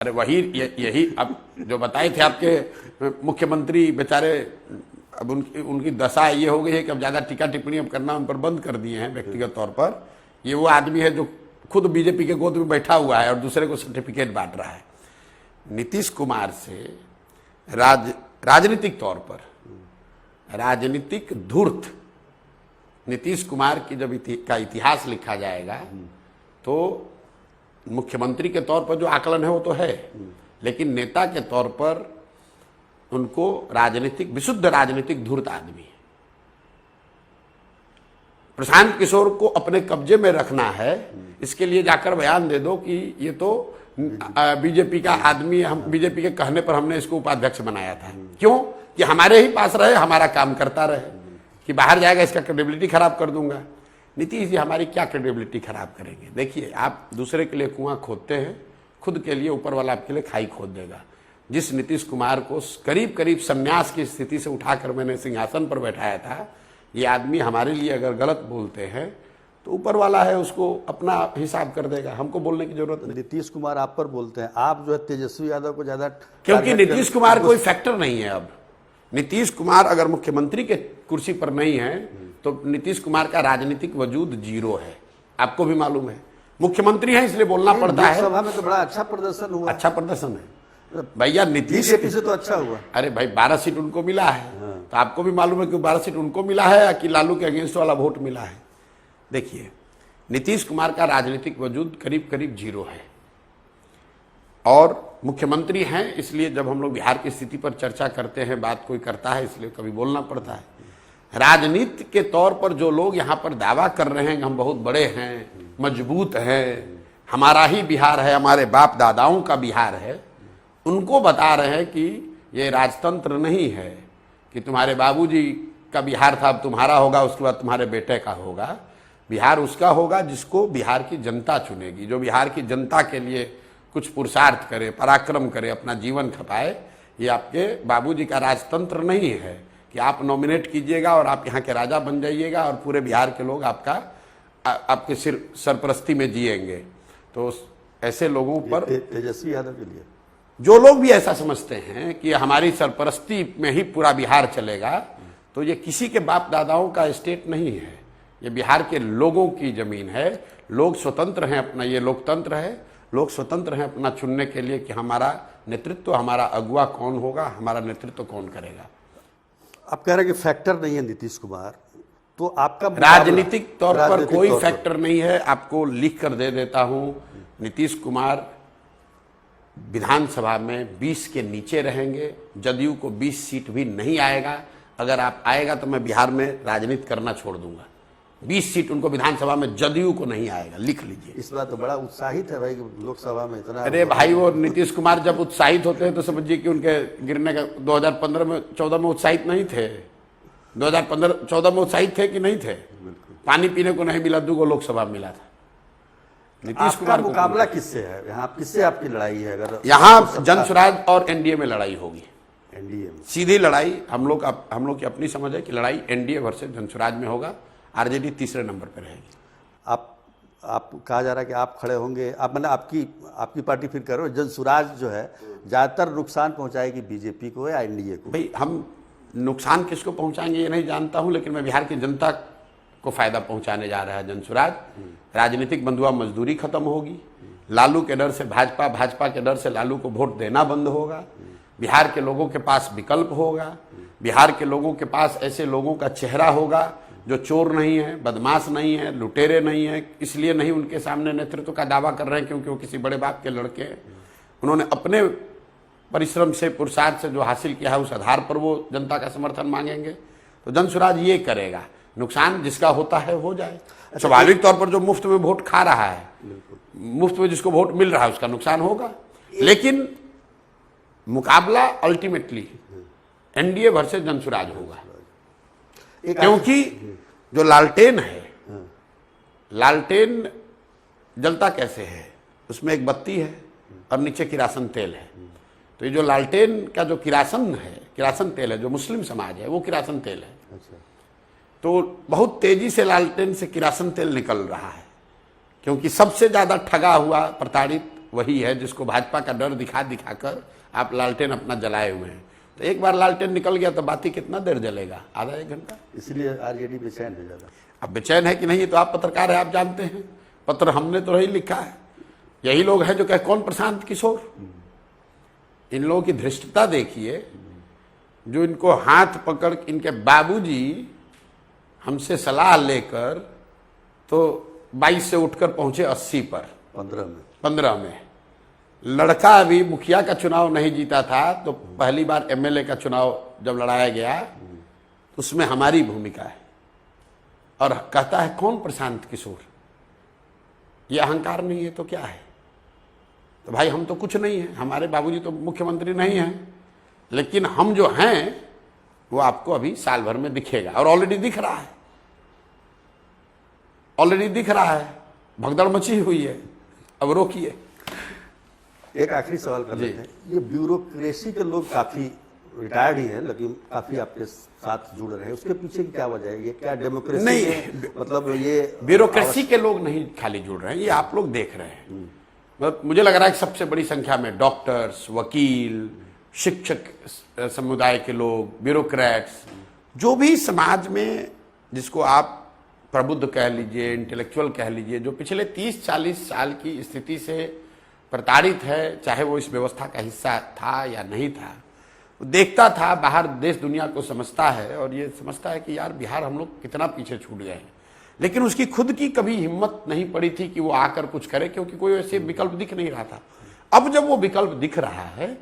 अरे वही यही अब जो बताए थे आपके मुख्यमंत्री बेचारे, अब उनकी दशा ये हो गई है कि अब ज्यादा टीका टिप्पणी अब करना उन पर बंद कर दिए हैं व्यक्तिगत तौर पर। ये वो आदमी है जो खुद बीजेपी के गोद में बैठा हुआ है और दूसरे को सर्टिफिकेट बांट रहा है। नीतीश कुमार से राजनीतिक तौर पर राजनीतिक धूर्त नीतीश कुमार की जब का इतिहास लिखा जाएगा तो मुख्यमंत्री के तौर पर जो आकलन है वो तो है, लेकिन नेता के तौर पर उनको विशुद्ध राजनीतिक धूर्त आदमी है। प्रशांत किशोर को अपने कब्जे में रखना है, इसके लिए जाकर बयान दे दो कि ये तो बीजेपी का आदमी, हम बीजेपी के कहने पर हमने इसको उपाध्यक्ष बनाया था। क्यों? कि हमारे ही पास रहे, हमारा काम करता रहे, कि बाहर जाएगा इसका क्रेडिबिलिटी खराब कर दूंगा। नीतीश जी हमारी क्या क्रेडिबिलिटी खराब करेंगे? देखिए, आप दूसरे के लिए कुआं खोदते हैं, खुद के लिए ऊपर वाला आपके लिए खाई खोद देगा। जिस नीतीश कुमार को करीब करीब संन्यास की स्थिति से उठाकर मैंने सिंहासन पर बैठाया था, ये आदमी हमारे लिए अगर गलत बोलते हैं तो ऊपर वाला है उसको अपना हिसाब कर देगा, हमको बोलने की जरूरत नहीं। नीतीश कुमार आप पर बोलते हैं, आप जो है तेजस्वी यादव को ज्यादा, क्योंकि नीतीश कुमार कोई फैक्टर नहीं है। अब नीतीश कुमार अगर मुख्यमंत्री के कुर्सी पर नहीं है तो नीतीश कुमार का राजनीतिक वजूद जीरो है, आपको भी मालूम है। मुख्यमंत्री है इसलिए बोलना पड़ता है। लोकसभा में तो बड़ा अच्छा प्रदर्शन हुआ। अच्छा प्रदर्शन है भैया, नीतीश से तो अच्छा हुआ। अरे भाई 12 सीट उनको मिला है, तो आपको भी मालूम है कि 12 सीट उनको मिला है या कि लालू के अगेंस्ट वाला वोट मिला है। देखिए, नीतीश कुमार का राजनीतिक वजूद करीब करीब जीरो है और मुख्यमंत्री हैं, इसलिए जब हम लोग बिहार की स्थिति पर चर्चा करते हैं, बात कोई करता है, इसलिए कभी बोलना पड़ता है। राजनीति के तौर पर जो लोग यहाँ पर दावा कर रहे हैं कि हम बहुत बड़े हैं, मजबूत हैं, हमारा ही बिहार है, हमारे बाप दादाओं का बिहार है, उनको बता रहे हैं कि ये राजतंत्र नहीं है कि तुम्हारे बाबूजी का बिहार था अब तुम्हारा होगा, उसके बाद तुम्हारे बेटे का होगा। बिहार उसका होगा जिसको बिहार की जनता चुनेगी, जो बिहार की जनता के लिए कुछ पुरुषार्थ करे, पराक्रम करे, अपना जीवन खपाए। ये आपके बाबूजी का राजतंत्र नहीं है कि आप नॉमिनेट कीजिएगा और आप यहाँ के राजा बन जाइएगा और पूरे बिहार के लोग आपके सरपरस्ती में जिएंगे। तो ऐसे लोगों पर तेजस्वी यादव के लिए जो लोग भी ऐसा समझते हैं कि हमारी सरपरस्ती में ही पूरा बिहार चलेगा, तो ये किसी के बाप दादाओं का स्टेट नहीं है, ये बिहार के लोगों की जमीन है। लोग स्वतंत्र हैं अपना, ये लोकतंत्र है, लोग स्वतंत्र हैं अपना चुनने के लिए कि हमारा नेतृत्व, हमारा अगुवा कौन होगा, हमारा नेतृत्व कौन करेगा। आप कह रहे हैं कि फैक्टर नहीं है नीतीश कुमार, तो आपका राजनीतिक तौर पर कोई फैक्टर नहीं है। आपको लिख कर दे देता हूं, नीतीश कुमार विधानसभा में 20 के नीचे रहेंगे, जदयू को 20 सीट भी नहीं आएगा। अगर आप आएगा तो मैं बिहार में राजनीति करना छोड़ दूंगा। 20 सीट उनको विधानसभा में जदयू को नहीं आएगा, लिख लीजिए। इस बात तो बड़ा उत्साहित है भाई लोकसभा में इतना। अरे भाई, वो नीतीश कुमार जब उत्साहित होते हैं तो समझिए कि उनके गिरने का 2015 में 14 में उत्साहित नहीं थे। 2015-14 में उत्साहित थे कि नहीं थे? पानी पीने को नहीं मिला, 2 लोकसभा मिला था। नीतीश कुमार मुकाबला किससे है यहाँ? किससे आपकी लड़ाई है? अगर यहाँ जनसुराज और एनडीए में लड़ाई होगी। एनडीए में सीधी लड़ाई हम लोग की अपनी समझ है कि लड़ाई एनडीए वर्सेस जनसुराज में होगा। आरजेडी तीसरे नंबर पर रहेगी। आप कहा जा रहा है कि आप खड़े होंगे, आप मतलब आपकी पार्टी फिर करो। जनसुराज जो है ज्यादातर नुकसान पहुंचाएगी बीजेपी को या एनडीए को? भाई, हम नुकसान किसको पहुंचाएंगे ये नहीं जानता हूं, लेकिन मैं बिहार की जनता को फायदा पहुंचाने जा रहा है जनसुराज। राजनीतिक बंधुआ मजदूरी खत्म होगी, लालू के डर से भाजपा, भाजपा के डर से लालू को वोट देना बंद होगा, बिहार के लोगों के पास विकल्प होगा, बिहार के लोगों के पास ऐसे लोगों का चेहरा होगा जो चोर नहीं है, बदमाश नहीं है, लुटेरे नहीं है, इसलिए नहीं उनके सामने नेतृत्व का दावा कर रहे हैं क्योंकि वो किसी बड़े बाप के लड़के हैं। उन्होंने अपने परिश्रम से, पुरुषार्थ से जो हासिल किया है उस आधार पर वो जनता का समर्थन मांगेंगे। तो जनसुराज ये करेगा, नुकसान जिसका होता है हो जाए। स्वाभाविक तौर पर जो मुफ्त में वोट खा रहा है, मुफ्त में जिसको वोट मिल रहा है उसका नुकसान होगा, लेकिन मुकाबला अल्टीमेटली एनडीए वर्सेस जनसुराज होगा। क्योंकि जो लालटेन है, लालटेन जलता कैसे है? उसमें एक बत्ती है और नीचे किरासन तेल है। तो ये जो लालटेन का जो किरासन तेल है, जो मुस्लिम समाज है, वो किरासन तेल है। तो बहुत तेजी से लालटेन से किरासन तेल निकल रहा है, क्योंकि सबसे ज्यादा ठगा हुआ, प्रताड़ित वही है जिसको भाजपा का डर दिखा दिखाकर आप लालटेन अपना जलाए हुए हैं। तो एक बार लालटेन निकल गया तो बाती कितना देर जलेगा, आधा एक घंटा। इसलिए आरजेडी बेचैन है ज़्यादा। अब बेचैन है कि नहीं, तो आप पत्रकार है, आप जानते हैं। पत्र हमने तो नहीं लिखा है, यही लोग हैं जो कहे कौन प्रशांत किशोर। इन लोगों की धृष्टता देखिए, जो इनको हाथ पकड़ इनके बाबूजी हमसे सलाह लेकर तो 22 से उठकर पहुंचे 80 पर 15 में। लड़का अभी मुखिया का चुनाव नहीं जीता था, तो पहली बार एमएलए का चुनाव जब लड़ाया गया तो उसमें हमारी भूमिका है। और कहता है कौन प्रशांत किशोर, ये अहंकार नहीं है तो क्या है। तो भाई हम तो कुछ नहीं है, हमारे बाबूजी तो मुख्यमंत्री नहीं हैं, लेकिन हम जो हैं वो आपको अभी साल भर में दिखेगा। और ऑलरेडी दिख रहा है, ऑलरेडी दिख रहा है, भगदड़ मची हुई है। अब रोकिए। एक आखिरी सवाल कर लेते हैं, ये ब्यूरोक्रेसी के लोग काफी रिटायर्ड ही हैं, लेकिन काफी आपके साथ जुड़ रहे हैं, उसके पीछे की क्या वजह है? ये क्या डेमोक्रेसी नहीं, मतलब ये ब्यूरोक्रेसी के लोग नहीं खाली जुड़ रहे हैं, ये आप लोग देख रहे हैं। मतलब मुझे लग रहा है कि सबसे बड़ी संख्या में डॉक्टर्स, वकील, शिक्षक समुदाय के लोग, ब्यूरोक्रेट्स, जो भी समाज में जिसको आप प्रबुद्ध कह लीजिए, इंटेलेक्चुअल कह लीजिए, जो पिछले 30-40 साल की स्थिति से प्रताड़ित है, चाहे वो इस व्यवस्था का हिस्सा था या नहीं था, वो देखता था, बाहर देश दुनिया को समझता है और ये समझता है कि यार बिहार हम लोग कितना पीछे छूट गए हैं। लेकिन उसकी खुद की कभी हिम्मत नहीं पड़ी थी कि वो आकर कुछ करे, क्योंकि कोई ऐसे विकल्प दिख नहीं रहा था। अब जब वो विकल्प दिख रहा है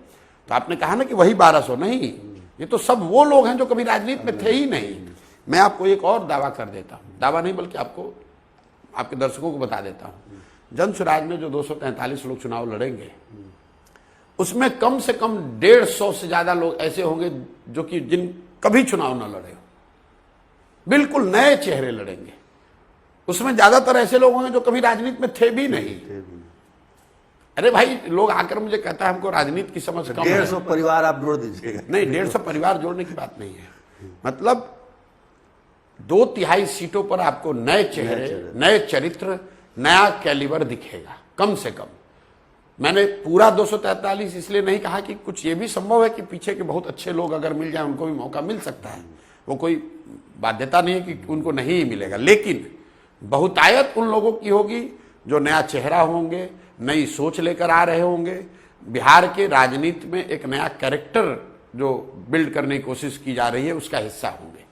तो आपने कहा ना कि वही 1200 नहीं, ये तो सब वो लोग हैं जो कभी राजनीति में थे ही नहीं। मैं आपको एक और दावा कर देता हूं, दावा नहीं बल्कि आपको, आपके दर्शकों को बता देता हूं, जन स्वराज में जो 243 लोग चुनाव लड़ेंगे उसमें कम से कम 150 से ज्यादा लोग ऐसे होंगे जो कि जिन कभी चुनाव न लड़े हो, बिल्कुल नए चेहरे लड़ेंगे। उसमें ज्यादातर ऐसे लोग होंगे जो कभी राजनीति में थे भी नहीं। अरे भाई, लोग आकर मुझे कहता है हमको राजनीति की समझ कम है। 150 परिवार आप जोड़ दीजिएगा। नहीं, 150 परिवार जोड़ने की बात नहीं है, मतलब 2/3 सीटों पर आपको नए चेहरे, नए चरित्र, नया कैलिबर दिखेगा कम से कम। मैंने पूरा 243 इसलिए नहीं कहा कि कुछ ये भी संभव है कि पीछे के बहुत अच्छे लोग अगर मिल जाए उनको भी मौका मिल सकता है, वो कोई बाध्यता नहीं है कि उनको नहीं मिलेगा। लेकिन बहुतायत उन लोगों की होगी जो नया चेहरा होंगे, नई सोच लेकर आ रहे होंगे, बिहार के राजनीति में एक नया कैरेक्टर जो बिल्ड करने की कोशिश की जा रही है उसका हिस्सा होंगे।